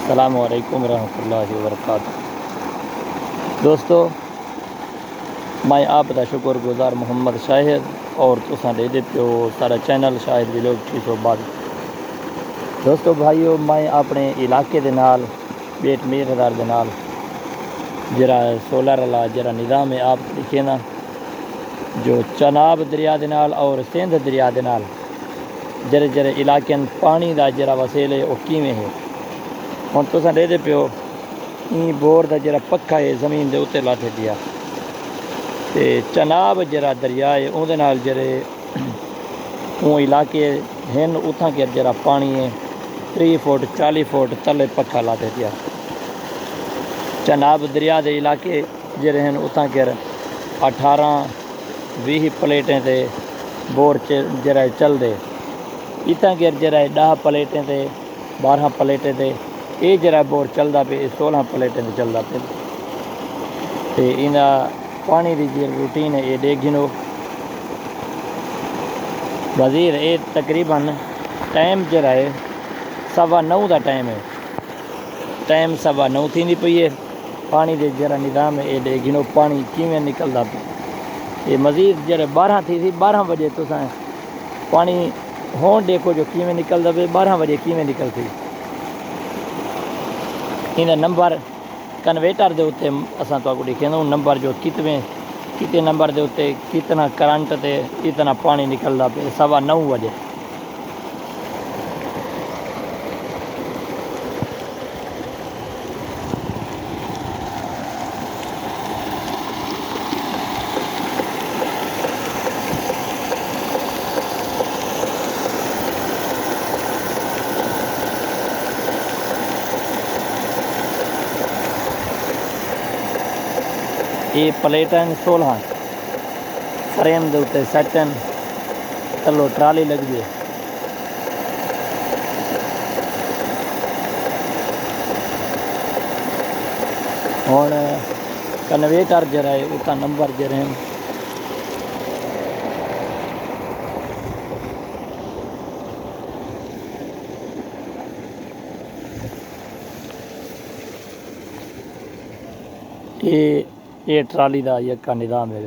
अस्सलामु अलैकुम रहमतुल्लाहि व बरकातहू। दोस्तों, मैं आप दा शुक्रगुजार मोहम्मद शाहिद और तुसां दे पियो सारा चैनल शाहिद विलोग 622। दोस्तों भाइयों, मैं अपने इलाके दे नाल बेट मीरदार दे नाल जरा सोलर वाला जरा निज़ाम है आप लिखे ना, जो चनाब दरिया दे नाल और सिंध दरिया दे नाल जरे जरे इलाके पानी दा जरा वसेल है वह किवें है। हुण तुसां दे पियो ई बोर दा जरा पक्का है ज़मीन दे उत्ते लाथे दिया ते चनाब जरा दरिया है उहदे नाल जरे वो इलाके हैं उतां के जरा पानी है 30 फुट 40 फुट तले पक्का लाते दिया। चनाब दरिया दे इलाके जरे हैं उतां के 18-20 प्लेटें ते बोर जरा चलदे, इतां के जरा 10 प्लेटें ते 12 प्लेटें ते ये जरा बोर चलता पे 16 प्लेटें ते चलता पे ते इना पानी की जी रूटीन है ये देख गिनो वज़ीर। ये तकरीबन टाइम जरा है 9:15 का टाइम है, टाइम 9:15 थी पई है। पानी दे जरा निज़ाम है ये देख गिनो पानी किवें निकलता पे। ये मज़ीद जरा 12 थी 12 बजे तो पानी हों देखो जो किवें निकलता पे 12 बजे किवें निकलती। इन नंबर कन्वेटर के उत्ते असां तुहानू लिखे नंबर जो कितने नंबर के उत्ते कितना करंट ते इतना पानी निकलता पे 9:15 बजे। ये प्लेटें 16 फ्रेम के उत्ते सैटन थल्लों ट्राली लगी है। हुण कन्वेटर जरा है उतना नंबर जरे हैं ये ट्राली का यका निज़ाम है,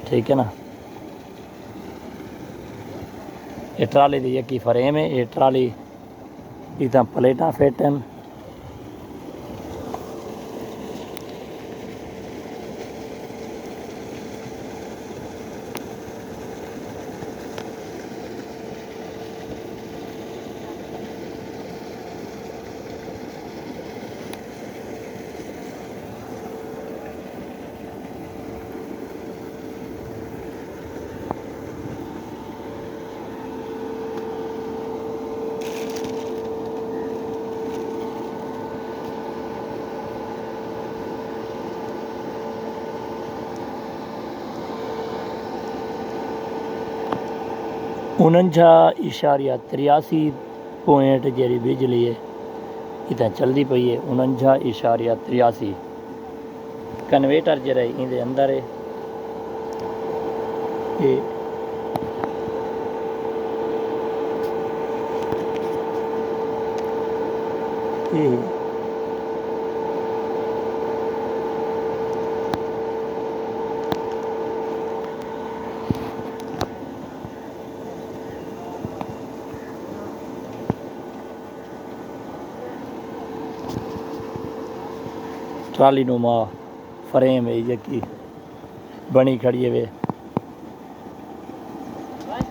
ठीक है ना। ये ट्राली की यकी फ्रेम है, ये ट्राली इतना प्लेटा फिट हैं। उनजा इशारिया 83 पॉइंट जी बिजली है इतना चलती पई है। 49.83 कन्वेटर जरा इंदे अंदर है। ये ट्राली नुमा फ्रेम है यकी बनी खड़ी है वे।